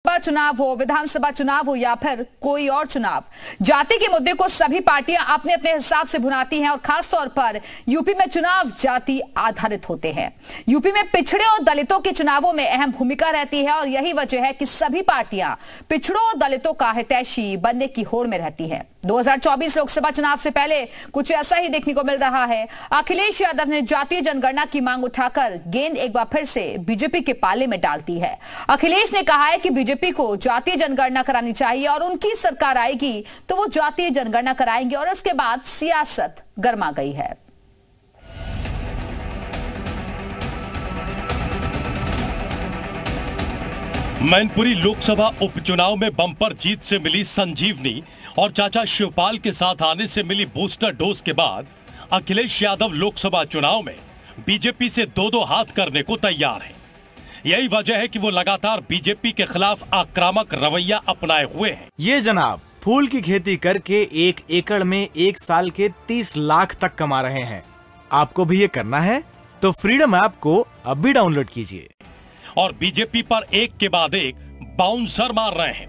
चुनाव हो, विधानसभा चुनाव हो या फिर कोई और चुनाव, जाति के मुद्दे को सभी पार्टियां अपने अपने हिसाब से भुनाती हैं और खास तौर पर यूपी में चुनाव जाति आधारित होते हैं। यूपी में पिछड़े और दलितों के चुनावों में अहम भूमिका रहती है और यही वजह है कि सभी पार्टियां पिछड़ों और दलितों का हितैषी बनने की होड़ में रहती है। 2024 लोकसभा चुनाव से पहले कुछ ऐसा ही देखने को मिल रहा है। अखिलेश यादव ने जातीय जनगणना की मांग उठाकर गेंद एक बार फिर से बीजेपी के पाले में डालती है। अखिलेश ने कहा है कि बीजेपी को जातीय जनगणना करानी चाहिए और उनकी सरकार आएगी तो वो जातीय जनगणना कराएंगे और इसके बाद सियासत गर्मा गई है। मैनपुरी लोकसभा उपचुनाव में बम्पर जीत से मिली संजीवनी और चाचा शिवपाल के साथ आने से मिली बूस्टर डोज के बाद अखिलेश यादव लोकसभा चुनाव में बीजेपी से दो हाथ करने को तैयार हैं। यही वजह है कि वो लगातार बीजेपी के खिलाफ आक्रामक रवैया अपनाए हुए हैं। ये जनाब फूल की खेती करके 1 एकड़ में 1 साल के 30 लाख तक कमा रहे हैं। आपको भी ये करना है तो फ्रीडम ऐप को अभी डाउनलोड कीजिए और बीजेपी पर एक के बाद एक बाउंसर मार रहे हैं।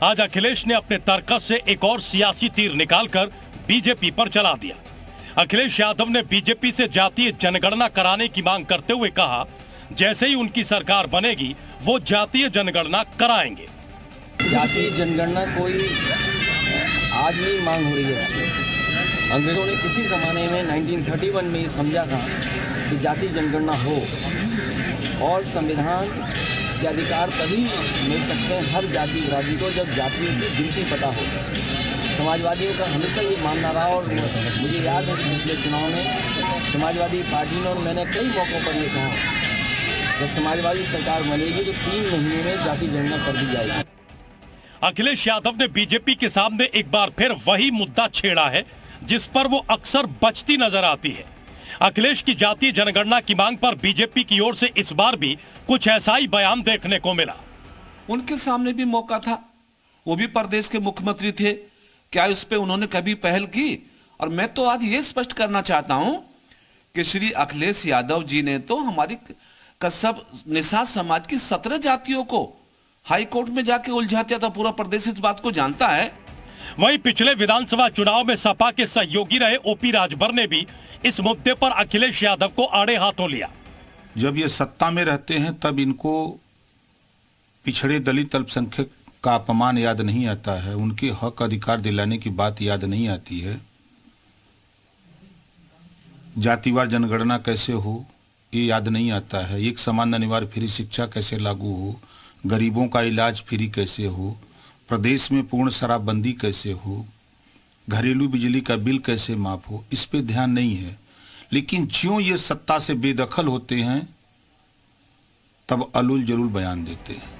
आज अखिलेश ने अपने तर्कस से एक और सियासी तीर निकालकर बीजेपी पर चला दिया। अखिलेश यादव ने बीजेपी से जातीय जनगणना कराने की मांग करते हुए कहा, जैसे ही उनकी सरकार बनेगी वो जातीय जनगणना कराएंगे। जातीय जनगणना कोई आज नहीं मांग हो रही है। अंग्रेजों ने किसी जमाने में 1931 में ये समझा था कि जातीय जनगणना हो और संविधान के अधिकार तभी मिल सकते हैं हर जाति विराजी को जब जातियों की गिनती पता हो। समाजवादियों का हमेशा ये मानना रहा और मुझे याद है कि पिछले चुनाव में समाजवादी पार्टी ने और मैंने कई मौक़ों पर ये कहा जब समाजवादी सरकार बनेगी तो 3 महीने में जाति जनगणना कर दी जाएगी। अखिलेश यादव ने बीजेपी के सामने एक बार फिर वही मुद्दा छेड़ा है जिस पर वो अक्सर बचती नजर आती है। अखिलेश की जातीय जनगणना की मांग पर बीजेपी की ओर से इस बार भी कुछ ऐसा ही बयान देखने को मिला। उनके सामने भी मौका था, वो भी प्रदेश के मुख्यमंत्री थे, क्या इस पे उन्होंने कभी पहल की? और मैं तो आज ये स्पष्ट करना चाहता हूं कि श्री अखिलेश यादव जी ने तो हमारी कसब निषाद समाज की 17 जातियों को हाई कोर्ट में जाके उलझा दिया था। पूरा प्रदेश इस बात को जानता है। वहीं पिछले विधानसभा चुनाव में सपा के सहयोगी रहे ओपी राजभर ने भी इस मुद्दे पर अखिलेश यादव को आड़े हाथों लिया। जब ये सत्ता में रहते हैं तब इनको पिछड़े दलित अल्पसंख्यक का अपमान याद नहीं आता है, उनके हक अधिकार दिलाने की बात याद नहीं आती है। जातिवार जनगणना कैसे हो ये याद नहीं आता है। एक समान अनिवार्य फ्री शिक्षा कैसे लागू हो, गरीबों का इलाज फ्री कैसे हो, प्रदेश में पूर्ण शराबबंदी कैसे हो, घरेलू बिजली का बिल कैसे माफ हो, इस पे ध्यान नहीं है। लेकिन ज्यों ये सत्ता से बेदखल होते हैं तब अलूल जलूल बयान देते हैं।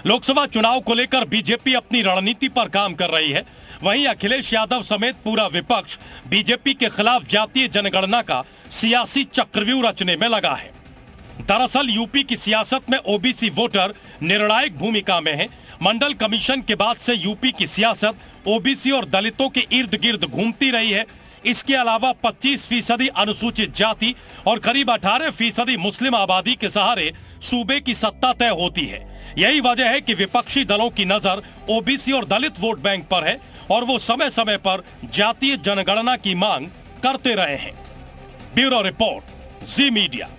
लोकसभा चुनाव को लेकर बीजेपी अपनी रणनीति पर काम कर रही है। वहीं अखिलेश यादव समेत पूरा विपक्ष बीजेपी के खिलाफ जातीय जनगणना का सियासी चक्रव्यूह रचने में लगा है। दरअसल यूपी की सियासत में ओबीसी वोटर निर्णायक भूमिका में है। मंडल कमीशन के बाद से यूपी की सियासत ओबीसी और दलितों के इर्द गिर्द घूमती रही है। इसके अलावा 25% अनुसूचित जाति और करीब 18% मुस्लिम आबादी के सहारे सूबे की सत्ता तय होती है। यही वजह है कि विपक्षी दलों की नजर ओबीसी और दलित वोट बैंक पर है और वो समय समय पर जातीय जनगणना की मांग करते रहे हैं। ब्यूरो रिपोर्ट, जी मीडिया।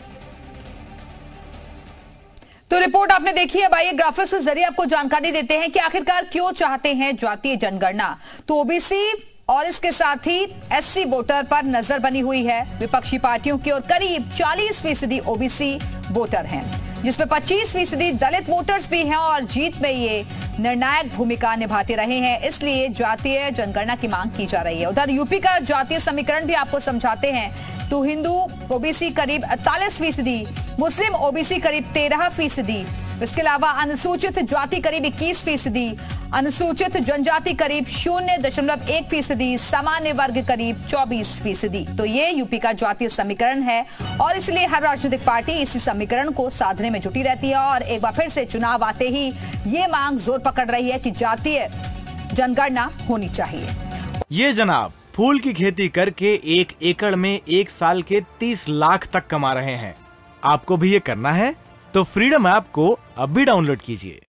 तो रिपोर्ट आपने देखी है। भाई ग्राफिक्स के जरिए आपको जानकारी देते हैं कि आखिरकार क्यों चाहते हैं जातीय जनगणना। तो ओबीसी और इसके साथ ही एससी वोटर पर नजर बनी हुई है विपक्षी पार्टियों की और करीब 40% ओबीसी वोटर हैं, जिसमें 25% दलित वोटर्स भी हैं और जीत में ये निर्णायक भूमिका निभाते रहे हैं। इसलिए जातीय जनगणना की मांग की जा रही है। उधर यूपी का जातीय समीकरण भी आपको समझाते हैं। तो हिंदू ओबीसी करीब 48%, मुस्लिम ओबीसी करीब 13%, इसके अलावा अनुसूचित जाति करीब 21%, अनुसूचित जनजाति करीब 0.1%, सामान्य वर्ग करीब 24%। तो ये यूपी का जातीय समीकरण है और इसलिए हर राजनीतिक पार्टी इसी समीकरण को साधने में जुटी रहती है और एक बार फिर से चुनाव आते ही ये मांग जोर पकड़ रही है कि जातीय जनगणना होनी चाहिए। ये जनाब फूल की खेती करके 1 एकड़ में 1 साल के 30 लाख तक कमा रहे हैं। आपको भी ये करना है तो फ्रीडम ऐप को अभी डाउनलोड कीजिए।